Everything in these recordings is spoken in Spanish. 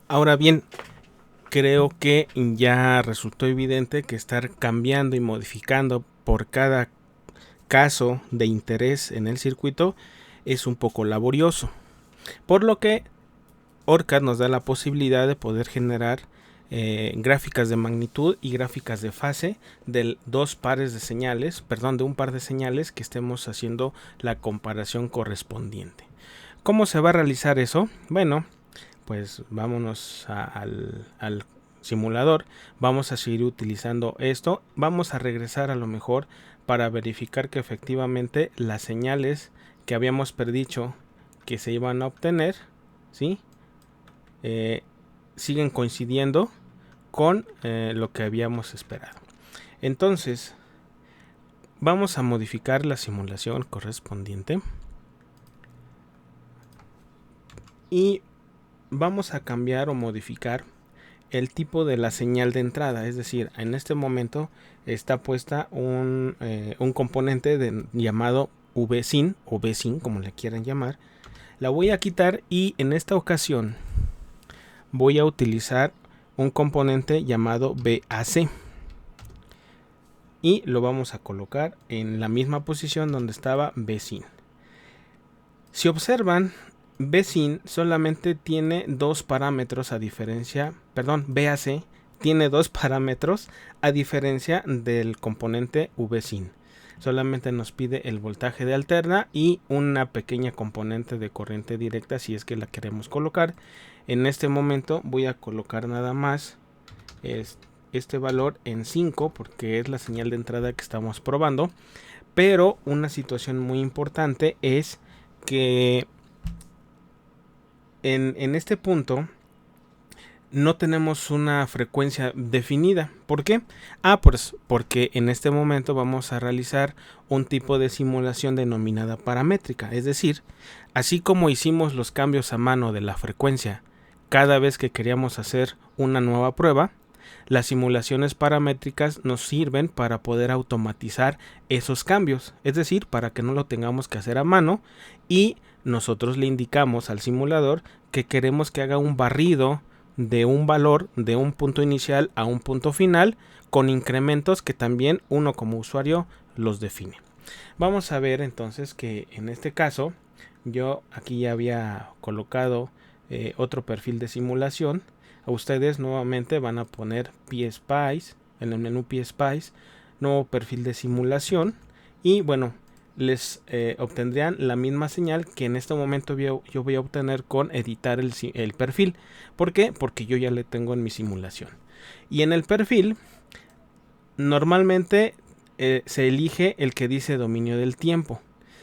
Ahora bien, creo que ya resultó evidente que estar cambiando y modificando por cada caso de interés en el circuito es un poco laborioso, por lo que ORCAD nos da la posibilidad de poder generar gráficas de magnitud y gráficas de fase de de un par de señales que estemos haciendo la comparación correspondiente. ¿Cómo se va a realizar eso? Bueno, pues vámonos al simulador. Vamos a seguir utilizando esto. Vamos a regresar a lo mejor para verificar que efectivamente las señales que habíamos predicho que se iban a obtener, ¿sí? Siguen coincidiendo con lo que habíamos esperado. Entonces, vamos a modificar la simulación correspondiente y vamos a cambiar o modificar el tipo de la señal de entrada. Es decir, en este momento está puesta un componente llamado VSIN o VSIN, como le quieran llamar. La voy a quitar y en esta ocasión voy a utilizar un componente llamado VAC y lo vamos a colocar en la misma posición donde estaba VSIN. Si observan, VSIN solamente tiene dos parámetros a diferencia, VAC tiene dos parámetros a diferencia del componente VSIN. Solamente nos pide el voltaje de alterna y una pequeña componente de corriente directa si es que la queremos colocar. En este momento voy a colocar nada más este valor en 5 porque es la señal de entrada que estamos probando. Pero una situación muy importante es que en este punto no tenemos una frecuencia definida. ¿Por qué? Pues porque en este momento vamos a realizar un tipo de simulación denominada paramétrica. Es decir, así como hicimos los cambios a mano de la frecuencia cada vez que queríamos hacer una nueva prueba, las simulaciones paramétricas nos sirven para poder automatizar esos cambios. Es decir, para que no lo tengamos que hacer a mano y nosotros le indicamos al simulador que queremos que haga un barrido de un valor de un punto inicial a un punto final con incrementos que también uno como usuario los define. Vamos a ver entonces que en este caso yo aquí ya había colocado otro perfil de simulación. A ustedes nuevamente van a poner PSpice en el menú PSpice, nuevo perfil de simulación y bueno, les obtendrían la misma señal que en este momento yo voy a obtener con editar el perfil. ¿Por qué? Porque yo ya le tengo en mi simulación. Y en el perfil normalmente se elige el que dice dominio del tiempo.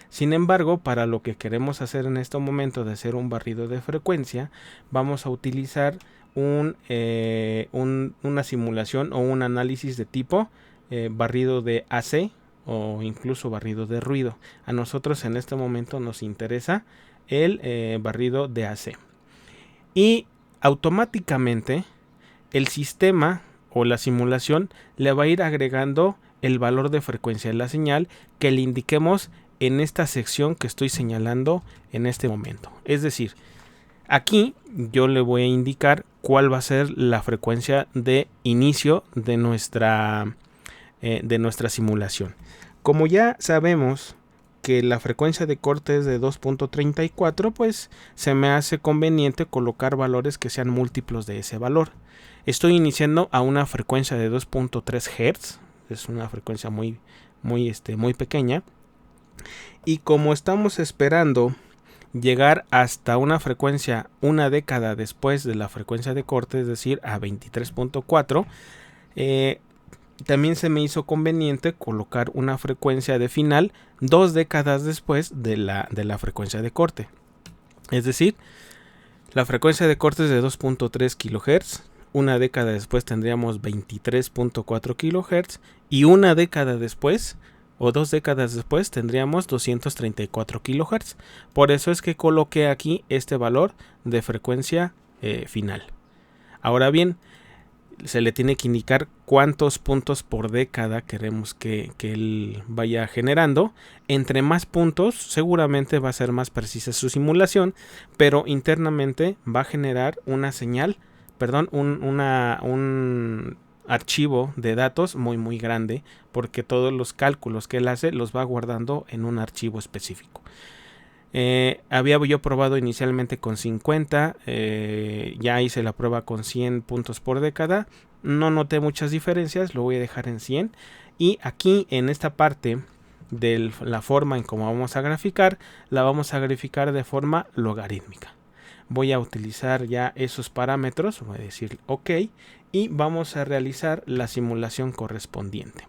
Sin embargo, para lo que queremos hacer en este momento de hacer un barrido de frecuencia, vamos a utilizar una simulación o un análisis de tipo barrido de AC o incluso barrido de ruido. A nosotros en este momento nos interesa el barrido de AC. Y automáticamente el sistema o la simulación le va a ir agregando el valor de frecuencia de la señal que le indiquemos en esta sección que estoy señalando en este momento. Es decir, aquí yo le voy a indicar cuál va a ser la frecuencia de inicio de nuestra simulación. Como ya sabemos que la frecuencia de corte es de 2.34, pues se me hace conveniente colocar valores que sean múltiplos de ese valor. Estoy iniciando a una frecuencia de 2.3 Hz, es una frecuencia muy pequeña. Y como estamos esperando llegar hasta una frecuencia una década después de la frecuencia de corte, es decir, a 23.4, también se me hizo conveniente colocar una frecuencia de final 2 décadas después de la frecuencia de corte. Es decir, la frecuencia de corte es de 2.3 kHz, una década después tendríamos 23.4 kHz y una década después o 2 décadas después tendríamos 234 kHz. Por eso es que coloqué aquí este valor de frecuencia final. Ahora bien, se le tiene que indicar cuántos puntos por década queremos que él vaya generando. Entre más puntos, seguramente va a ser más precisa su simulación, pero internamente va a generar una señal perdón, un archivo de datos muy grande, porque todos los cálculos que él hace los va guardando en un archivo específico. Había yo probado inicialmente con 50, ya hice la prueba con 100 puntos por década, no noté muchas diferencias, lo voy a dejar en 100, y aquí en esta parte de la forma en cómo vamos a graficar, la vamos a graficar de forma logarítmica. Voy a utilizar ya esos parámetros, voy a decir OK, y vamos a realizar la simulación correspondiente.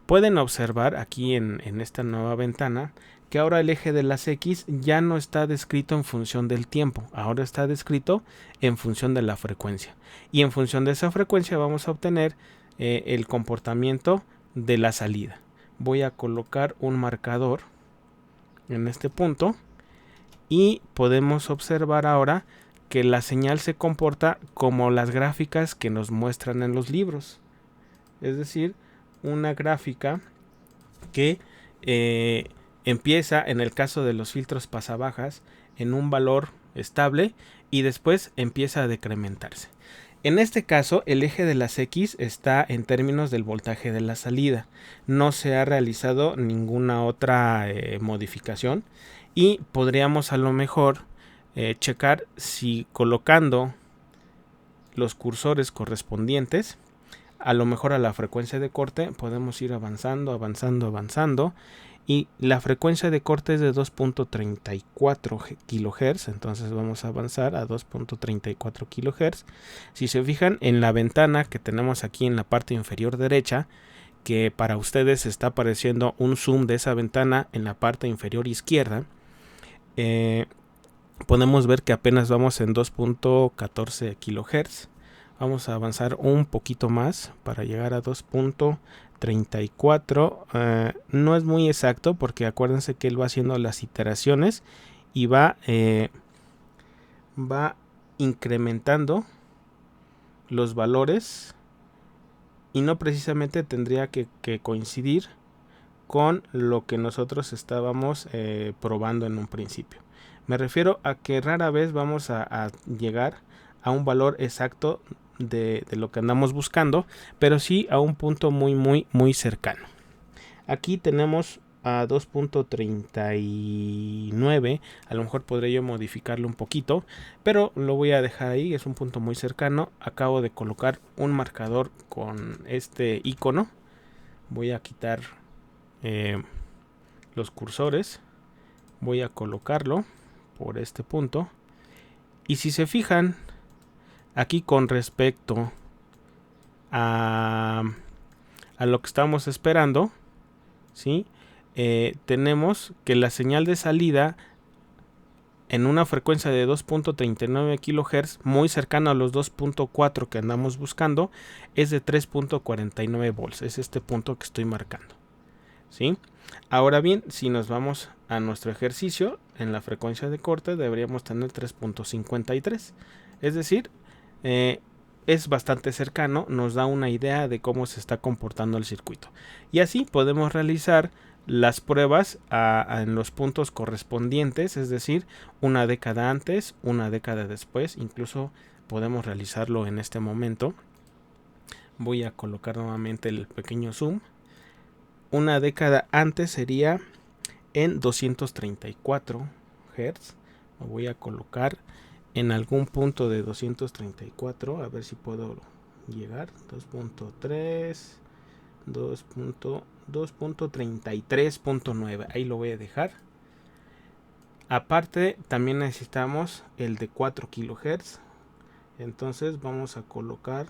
Pueden observar aquí en esta nueva ventana que ahora el eje de las X ya no está descrito en función del tiempo, ahora está descrito en función de la frecuencia. Y en función de esa frecuencia vamos a obtener el comportamiento de la salida. Voy a colocar un marcador en este punto y podemos observar ahora que la señal se comporta como las gráficas que nos muestran en los libros. Es decir, una gráfica que empieza, en el caso de los filtros pasabajas, en un valor estable y después empieza a decrementarse. En este caso, el eje de las X está en términos del voltaje de la salida. No se ha realizado ninguna otra modificación y podríamos a lo mejor checar si colocando los cursores correspondientes, a lo mejor a la frecuencia de corte, podemos ir avanzando y la frecuencia de corte es de 2.34 kHz, entonces vamos a avanzar a 2.34 kHz. Si se fijan en la ventana que tenemos aquí en la parte inferior derecha, que para ustedes está apareciendo un zoom de esa ventana en la parte inferior izquierda, podemos ver que apenas vamos en 2.14 kHz. Vamos a avanzar un poquito más para llegar a 2.34. No es muy exacto porque acuérdense que él va haciendo las iteraciones y va incrementando los valores y no precisamente tendría que coincidir con lo que nosotros estábamos probando en un principio. Me refiero a que rara vez vamos a llegar a un valor exacto de lo que andamos buscando, pero sí a un punto muy cercano. Aquí tenemos a 2.39, a lo mejor podré yo modificarlo un poquito, pero lo voy a dejar ahí, es un punto muy cercano. Acabo de colocar un marcador con este icono, voy a quitar los cursores, voy a colocarlo por este punto, y si se fijan aquí con respecto a lo que estamos esperando, ¿sí? Tenemos que la señal de salida en una frecuencia de 2.39 kHz, muy cercana a los 2.4 que andamos buscando, es de 3.49 volts. Es este punto que estoy marcando, ¿sí? Ahora bien, si nos vamos a nuestro ejercicio, en la frecuencia de corte deberíamos tener 3.53. Es decir, es bastante cercano, nos da una idea de cómo se está comportando el circuito. Y así podemos realizar las pruebas en los puntos correspondientes, es decir, una década antes, una década después, incluso podemos realizarlo en este momento. Voy a colocar nuevamente el pequeño zoom. Una década antes sería en 234 Hz. Lo voy a colocar en algún punto de 234, a ver si puedo llegar. 2.3, 2.33.9, ahí lo voy a dejar. Aparte también necesitamos el de 4 kHz, entonces vamos a colocar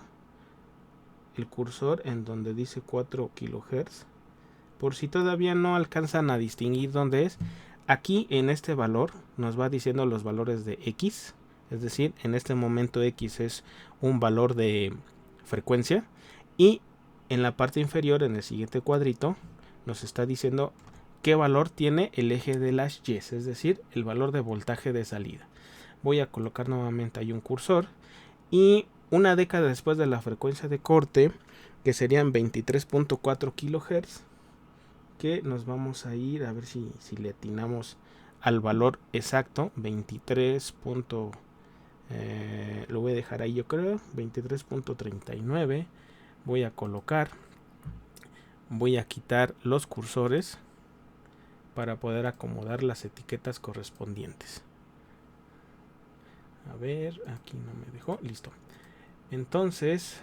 el cursor en donde dice 4 kHz. Por si todavía no alcanzan a distinguir dónde es, aquí en este valor nos va diciendo los valores de X, es decir, en este momento X es un valor de frecuencia, y en la parte inferior, en el siguiente cuadrito, nos está diciendo qué valor tiene el eje de las Y, es decir, el valor de voltaje de salida. Voy a colocar nuevamente ahí un cursor, y una década después de la frecuencia de corte, que serían 23.4 kHz, que nos vamos a ir a ver si le atinamos al valor exacto, 23.4 Lo voy a dejar ahí, yo creo, 23.39. Voy a colocar, voy a quitar los cursores para poder acomodar las etiquetas correspondientes. A ver, aquí no me dejó, listo. Entonces,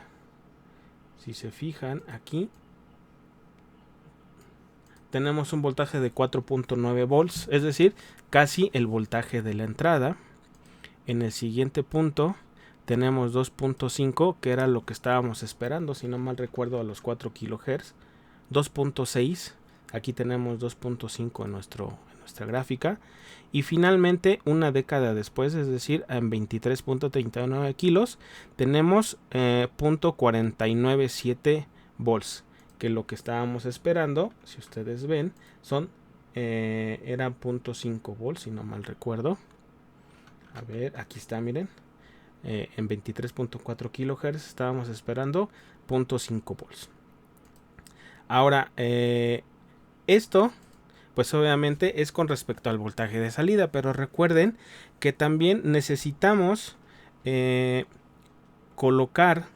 si se fijan aquí, tenemos un voltaje de 4.9 volts, es decir, casi el voltaje de la entrada. En el siguiente punto tenemos 2.5, que era lo que estábamos esperando, si no mal recuerdo, a los 4 kHz. 2.6, aquí tenemos 2.5 en nuestra gráfica. Y finalmente, una década después, es decir, en 23.39 kilos, tenemos 0.497 volts, que lo que estábamos esperando, si ustedes ven, era 0.5 volts, si no mal recuerdo. A ver, aquí está, miren. En 23.4 kHz estábamos esperando 0.5 volts. Ahora, esto, pues obviamente es con respecto al voltaje de salida, pero recuerden que también necesitamos colocar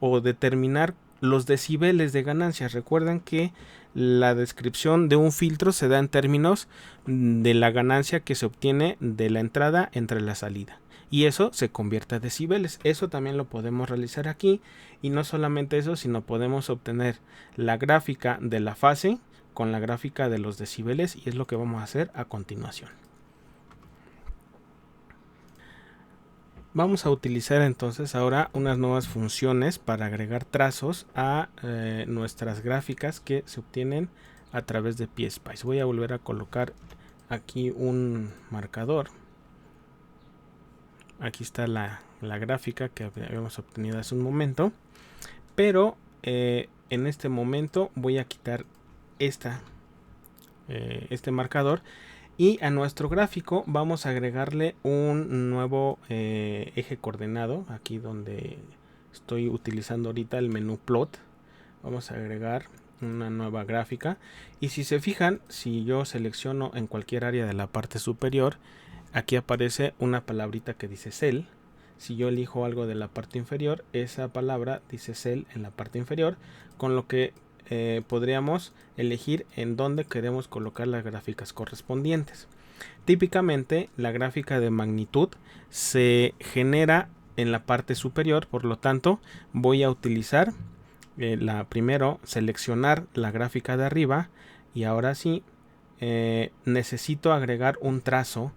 o determinar los decibeles de ganancia. Recuerden que la descripción de un filtro se da en términos de la ganancia que se obtiene de la entrada entre la salida. Y eso se convierte a decibeles. Eso también lo podemos realizar aquí. Y no solamente eso, sino podemos obtener la gráfica de la fase con la gráfica de los decibeles. Y es lo que vamos a hacer a continuación. Vamos a utilizar entonces ahora unas nuevas funciones para agregar trazos a nuestras gráficas que se obtienen a través de PSpice. Voy a volver a colocar aquí un marcador. Aquí está la gráfica que habíamos obtenido hace un momento. Pero en este momento voy a quitar este marcador. Y a nuestro gráfico vamos a agregarle un nuevo eje coordenado. Aquí donde estoy utilizando ahorita el menú plot. Vamos a agregar una nueva gráfica. Y si se fijan, si yo selecciono en cualquier área de la parte superior, aquí aparece una palabrita que dice cell. Si yo elijo algo de la parte inferior, esa palabra dice cell en la parte inferior. Con lo que podríamos elegir en dónde queremos colocar las gráficas correspondientes. Típicamente la gráfica de magnitud se genera en la parte superior, por lo tanto voy a utilizar primero seleccionar la gráfica de arriba y ahora sí necesito agregar un trazo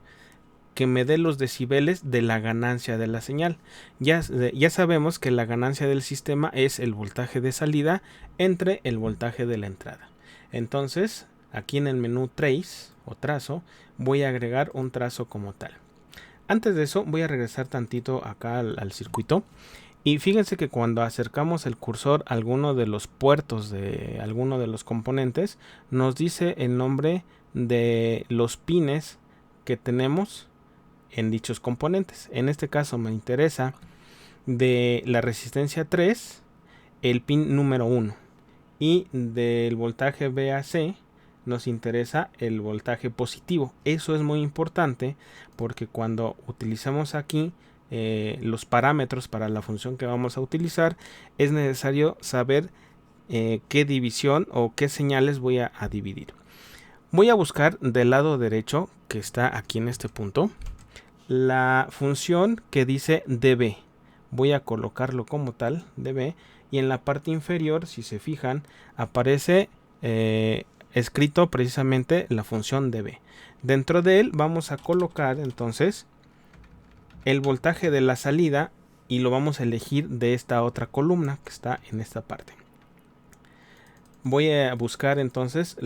que me dé los decibeles de la ganancia de la señal. Ya sabemos que la ganancia del sistema es el voltaje de salida entre el voltaje de la entrada. Entonces, aquí en el menú Trace o trazo, voy a agregar un trazo como tal. Antes de eso, voy a regresar tantito acá al circuito. Y fíjense que cuando acercamos el cursor a alguno de los puertos de alguno de los componentes, nos dice el nombre de los pines que tenemos en dichos componentes. En este caso me interesa de la resistencia 3 el pin número 1 y del voltaje VAC nos interesa el voltaje positivo. Eso es muy importante porque cuando utilizamos aquí los parámetros para la función que vamos a utilizar, es necesario saber qué división o qué señales voy a dividir. Voy a buscar del lado derecho, que está aquí en este punto, la función que dice dB. Voy a colocarlo como tal, dB, y en la parte inferior, si se fijan, aparece escrito precisamente la función dB. Dentro de él vamos a colocar entonces el voltaje de la salida y lo vamos a elegir de esta otra columna que está en esta parte. Voy a buscar entonces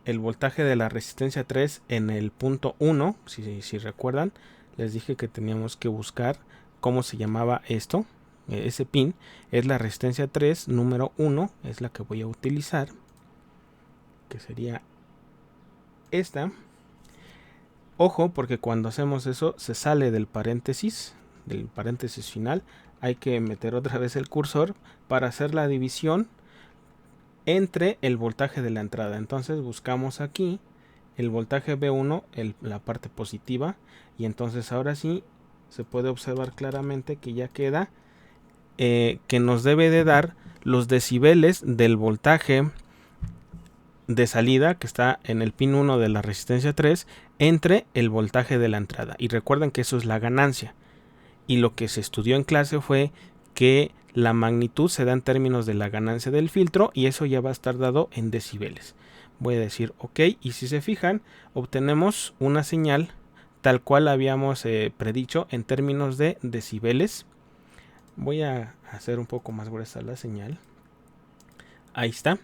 el voltaje de la resistencia 3 en el punto 1, si recuerdan. Les dije que teníamos que buscar cómo se llamaba esto. Ese pin es la resistencia 3 número 1, es la que voy a utilizar, que sería esta. Ojo, porque cuando hacemos eso se sale del paréntesis final. Hay que meter otra vez el cursor para hacer la división entre el voltaje de la entrada. Entonces buscamos aquí el voltaje B1, la parte positiva, y entonces ahora sí se puede observar claramente que ya queda que nos debe de dar los decibeles del voltaje de salida que está en el pin 1 de la resistencia 3 entre el voltaje de la entrada. Y recuerden que eso es la ganancia. Y lo que se estudió en clase fue que la magnitud se da en términos de la ganancia del filtro y eso ya va a estar dado en decibeles. Voy a decir OK y si se fijan obtenemos una señal tal cual habíamos predicho en términos de decibeles. Voy a hacer un poco más gruesa la señal. Ahí está.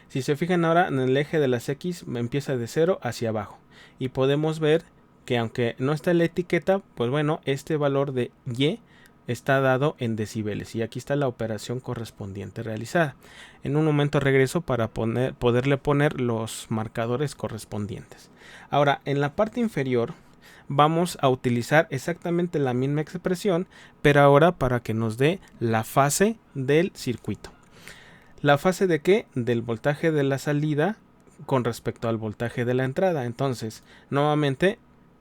Si se fijan ahora en el eje de las X empieza de 0 hacia abajo. Y podemos ver que aunque no está en la etiqueta, pues bueno, este valor de Y está dado en decibeles. Y aquí está la operación correspondiente realizada. En un momento regreso para poderle poner los marcadores correspondientes. Ahora, en la parte inferior vamos a utilizar exactamente la misma expresión, pero ahora para que nos dé la fase del circuito. ¿La fase de qué? Del voltaje de la salida con respecto al voltaje de la entrada. Entonces, nuevamente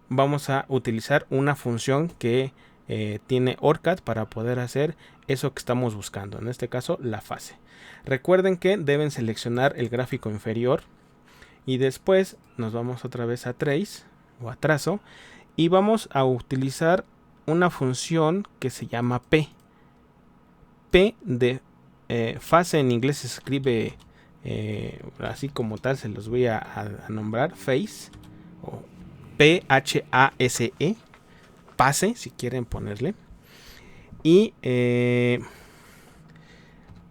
vamos a utilizar una función que tiene ORCAD para poder hacer eso que estamos buscando. En este caso, la fase. Recuerden que deben seleccionar el gráfico inferior y después nos vamos otra vez a Trace o a trazo y vamos a utilizar una función que se llama P. P de fase en inglés se escribe así como tal, se los voy a nombrar, phase o P-H-A-S-E, pase si quieren ponerle. Y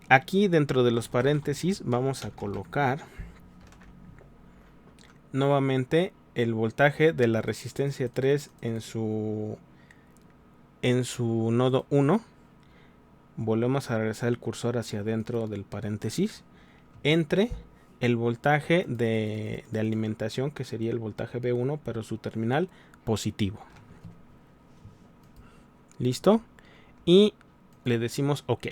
aquí dentro de los paréntesis vamos a colocar nuevamente el voltaje de la resistencia 3 en su nodo 1. Volvemos a regresar el cursor hacia adentro del paréntesis entre el voltaje de alimentación, que sería el voltaje B1, pero su terminal positivo. ¿Listo? Y le decimos OK.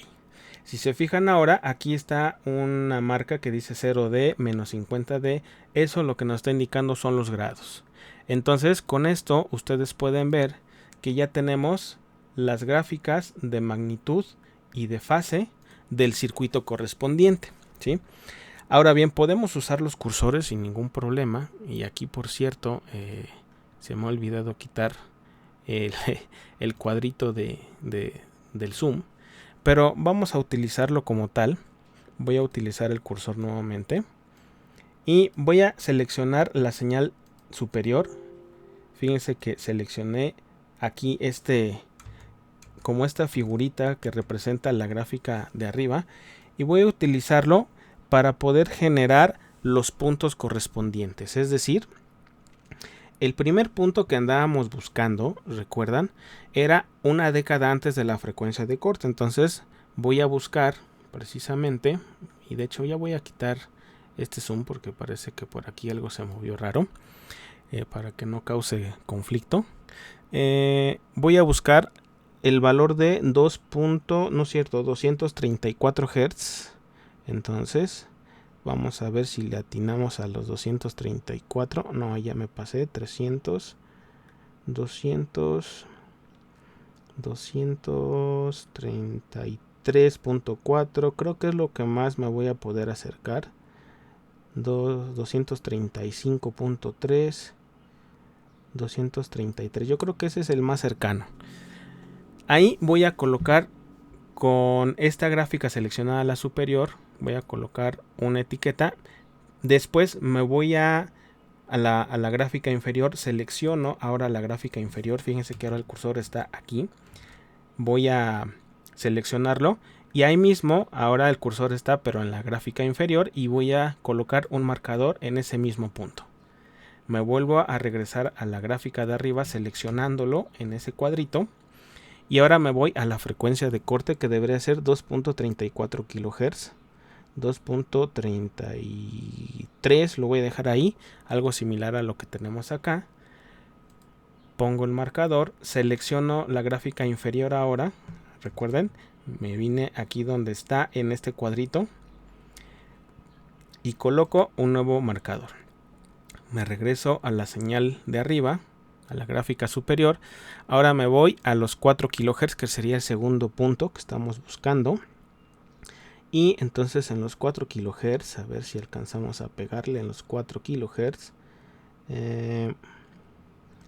Si se fijan ahora, aquí está una marca que dice 0D, menos 50D. Eso lo que nos está indicando son los grados. Entonces, con esto ustedes pueden ver que ya tenemos las gráficas de magnitud y de fase del circuito correspondiente, ¿sí? Ahora bien, podemos usar los cursores sin ningún problema. Y aquí, por cierto, se me ha olvidado quitar el cuadrito del zoom. Pero vamos a utilizarlo como tal. Voy a utilizar el cursor nuevamente. Y voy a seleccionar la señal superior. Fíjense que seleccioné aquí como esta figurita que representa la gráfica de arriba. Y voy a utilizarlo para poder generar los puntos correspondientes. Es decir, el primer punto que andábamos buscando, recuerdan, era una década antes de la frecuencia de corte. Entonces voy a buscar precisamente, y de hecho ya voy a quitar este zoom porque parece que por aquí algo se movió raro, para que no cause conflicto. Voy a buscar el valor de 234 Hz. Entonces vamos a ver si le atinamos a los 234. No, ya me pasé. 300, 200, 233.4. Creo que es lo que más me voy a poder acercar. 235.3, 233. Yo creo que ese es el más cercano. Ahí voy a colocar con esta gráfica seleccionada a la superior. Voy a colocar una etiqueta. Después me voy a la gráfica inferior. Selecciono ahora la gráfica inferior. Fíjense que ahora el cursor está aquí. Voy a seleccionarlo. Y ahí mismo ahora el cursor está pero en la gráfica inferior. Y voy a colocar un marcador en ese mismo punto. Me vuelvo a regresar a la gráfica de arriba seleccionándolo en ese cuadrito. Y ahora me voy a la frecuencia de corte que debería ser 2.34 kHz. 2.33 lo voy a dejar ahí, algo similar a lo que tenemos acá. Pongo el marcador, selecciono la gráfica inferior ahora. Recuerden, me vine aquí donde está en este cuadrito y coloco un nuevo marcador. Me regreso a la señal de arriba a la gráfica superior. Ahora me voy a los 4 kHz, que sería el segundo punto que estamos buscando. Y entonces en los 4 kHz, a ver si alcanzamos a pegarle en los 4 kHz.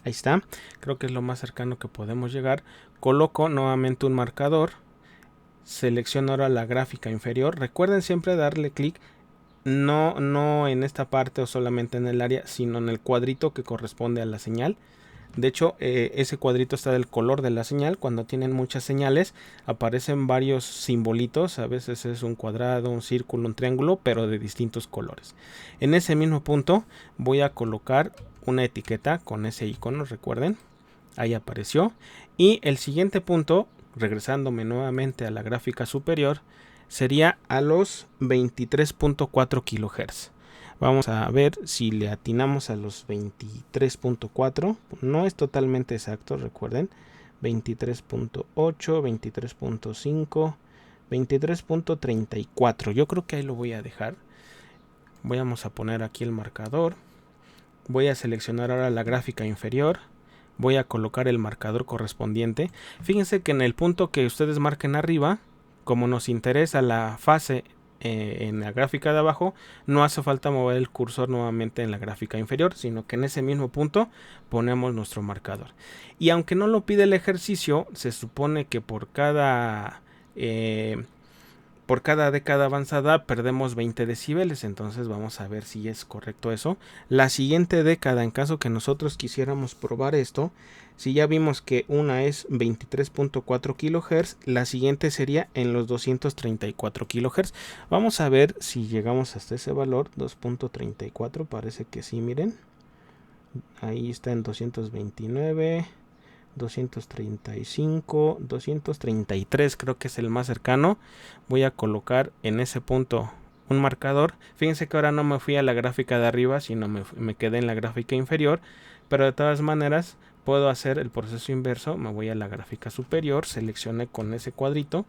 Ahí está, creo que es lo más cercano que podemos llegar. Coloco nuevamente un marcador. Selecciono ahora la gráfica inferior. Recuerden siempre darle clic, no en esta parte o solamente en el área, sino en el cuadrito que corresponde a la señal. De hecho, ese cuadrito está del color de la señal. Cuando tienen muchas señales, aparecen varios simbolitos. A veces es un cuadrado, un círculo, un triángulo, pero de distintos colores. En ese mismo punto voy a colocar una etiqueta con ese icono, recuerden. Ahí apareció. Y el siguiente punto, regresándome nuevamente a la gráfica superior, sería a los 23.4 kHz. Vamos a ver si le atinamos a los 23.4. No es totalmente exacto, recuerden. 23.8, 23.5, 23.34. Yo creo que ahí lo voy a dejar. Vamos a poner aquí el marcador. Voy a seleccionar ahora la gráfica inferior. Voy a colocar el marcador correspondiente. Fíjense que en el punto que ustedes marquen arriba, como nos interesa la fase en la gráfica de abajo, no hace falta mover el cursor nuevamente en la gráfica inferior, sino que en ese mismo punto ponemos nuestro marcador. Y aunque no lo pide el ejercicio, se supone que por cada década avanzada perdemos 20 decibeles. Entonces vamos a ver si es correcto eso. La siguiente década, en caso que nosotros quisiéramos probar esto, si ya vimos que una es 23.4 kHz, la siguiente sería en los 234 kHz. Vamos a ver si llegamos hasta ese valor, 2.34, parece que sí, miren. Ahí está en 229, 235, 233, creo que es el más cercano. Voy a colocar en ese punto un marcador. Fíjense que ahora no me fui a la gráfica de arriba, sino me quedé en la gráfica inferior. Pero de todas maneras puedo hacer el proceso inverso. Me voy a la gráfica superior, seleccioné con ese cuadrito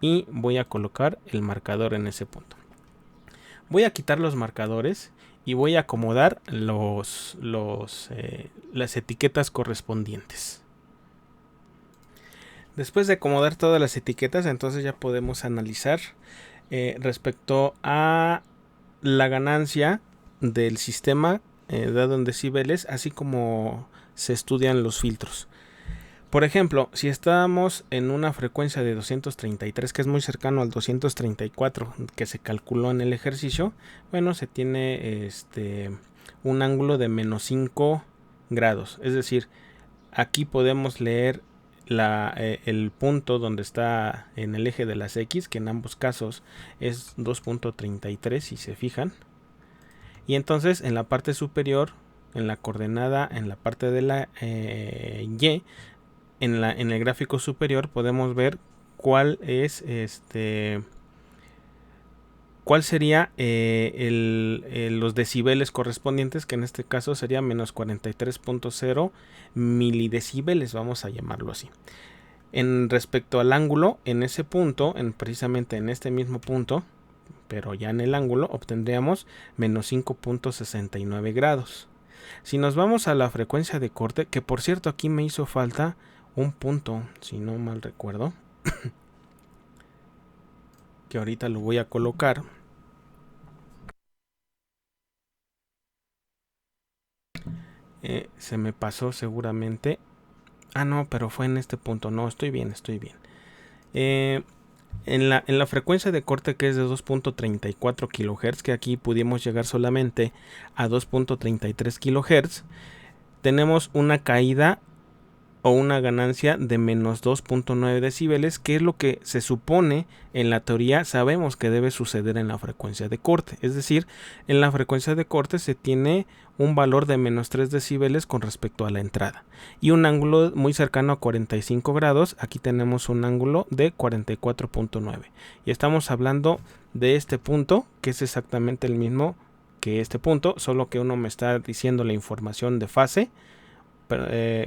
y voy a colocar el marcador en ese punto. Voy a quitar los marcadores y voy a acomodar las etiquetas correspondientes. Después de acomodar todas las etiquetas, entonces ya podemos analizar respecto a la ganancia del sistema dado en decibeles, así como se estudian los filtros. Por ejemplo, si estamos en una frecuencia de 233, que es muy cercano al 234 que se calculó en el ejercicio, bueno, se tiene un ángulo de menos 5 grados. Es decir, aquí podemos leer el punto donde está en el eje de las X, que en ambos casos es 2.33 si se fijan. Y entonces en la parte superior, en la coordenada, en la parte de la Y, en el gráfico superior podemos ver cuál es cuál sería los decibeles correspondientes, que en este caso sería menos 43.0 milidecibeles, vamos a llamarlo así. En respecto al ángulo, en ese punto, precisamente en este mismo punto, pero ya en el ángulo, obtendríamos menos 5.69 grados. Si nos vamos a la frecuencia de corte, que por cierto aquí me hizo falta un punto, si no mal recuerdo, que ahorita lo voy a colocar. Se me pasó seguramente. Ah, no, pero fue en este punto. No, estoy bien. En la frecuencia de corte, que es de 2.34 kHz, que aquí pudimos llegar solamente a 2.33 kHz, tenemos una caída o una ganancia de menos 2.9 decibeles, que es lo que se supone en la teoría sabemos que debe suceder en la frecuencia de corte. Es decir, en la frecuencia de corte se tiene un valor de menos 3 decibeles con respecto a la entrada y un ángulo muy cercano a 45 grados. Aquí tenemos un ángulo de 44.9 y estamos hablando de este punto, que es exactamente el mismo que este punto, solo que uno me está diciendo la información de fase,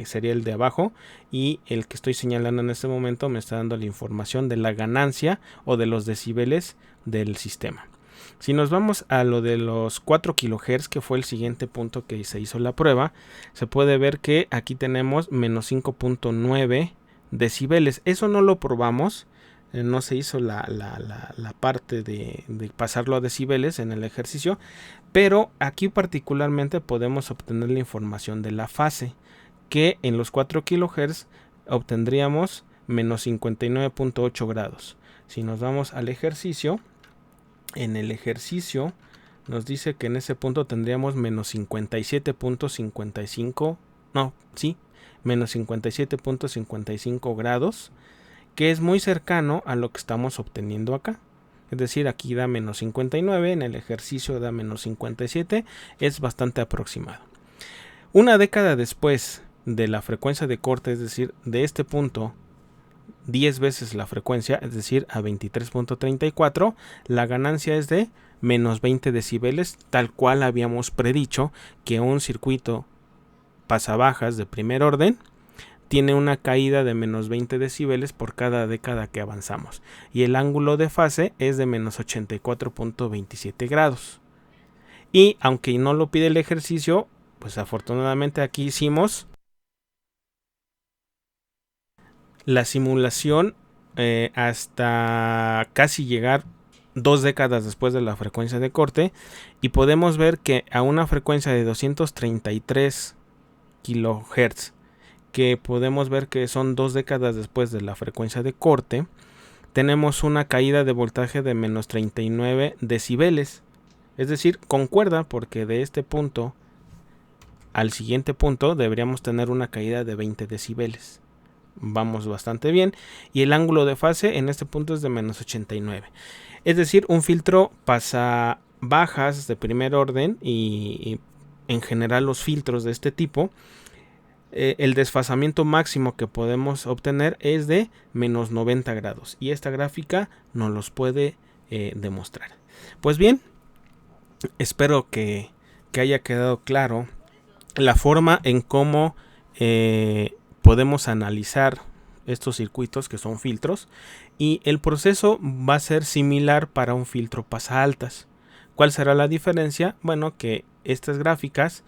sería el de abajo, y el que estoy señalando en este momento me está dando la información de la ganancia o de los decibeles del sistema. Si nos vamos a lo de los 4 kHz, que fue el siguiente punto que se hizo la prueba, se puede ver que aquí tenemos menos 5.9 decibeles. Eso no lo probamos, no se hizo la parte de pasarlo a decibeles en el ejercicio, pero aquí particularmente podemos obtener la información de la fase, que en los 4 kHz obtendríamos menos 59.8 grados. Si nos vamos al ejercicio, en el ejercicio nos dice que en ese punto tendríamos menos 57.55, menos 57.55 grados, que es muy cercano a lo que estamos obteniendo acá. Es decir, aquí da menos 59, en el ejercicio da menos 57, es bastante aproximado. Una década después de la frecuencia de corte, es decir, de este punto 10 veces la frecuencia, es decir, a 23.34, la ganancia es de menos 20 decibeles, tal cual habíamos predicho que un circuito pasabajas de primer orden tiene una caída de menos 20 decibeles por cada década que avanzamos, y el ángulo de fase es de menos 84.27 grados. Y aunque no lo pide el ejercicio, pues afortunadamente aquí hicimos la simulación hasta casi llegar 2 décadas después de la frecuencia de corte, y podemos ver que a una frecuencia de 233 kHz, que podemos ver que son 2 décadas después de la frecuencia de corte, tenemos una caída de voltaje de menos 39 decibeles. Es decir, concuerda, porque de este punto al siguiente punto deberíamos tener una caída de 20 decibeles. Vamos bastante bien, y el ángulo de fase en este punto es de menos 89. Es decir, un filtro pasa bajas de primer orden, y en general los filtros de este tipo, el desfasamiento máximo que podemos obtener es de menos 90 grados, y esta gráfica nos los puede demostrar. Pues bien, espero que haya quedado claro la forma en cómo podemos analizar estos circuitos que son filtros, y el proceso va a ser similar para un filtro pasaaltas. ¿Cuál será la diferencia? Bueno, que estas gráficas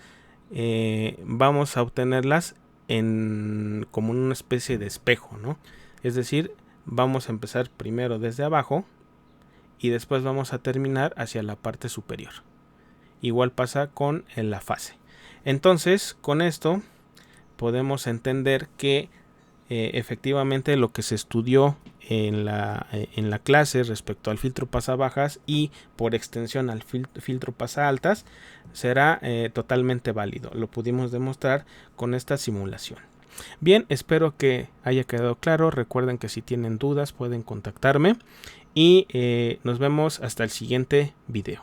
vamos a obtenerlas como una especie de espejo, ¿no? Es decir, vamos a empezar primero desde abajo y después vamos a terminar hacia la parte superior. Igual pasa con la fase. Entonces, con esto podemos entender que efectivamente lo que se estudió en la clase respecto al filtro pasabajas y por extensión al filtro pasaaltas será totalmente válido. Lo pudimos demostrar con esta simulación. Bien, espero que haya quedado claro. Recuerden que si tienen dudas pueden contactarme, y nos vemos hasta el siguiente video.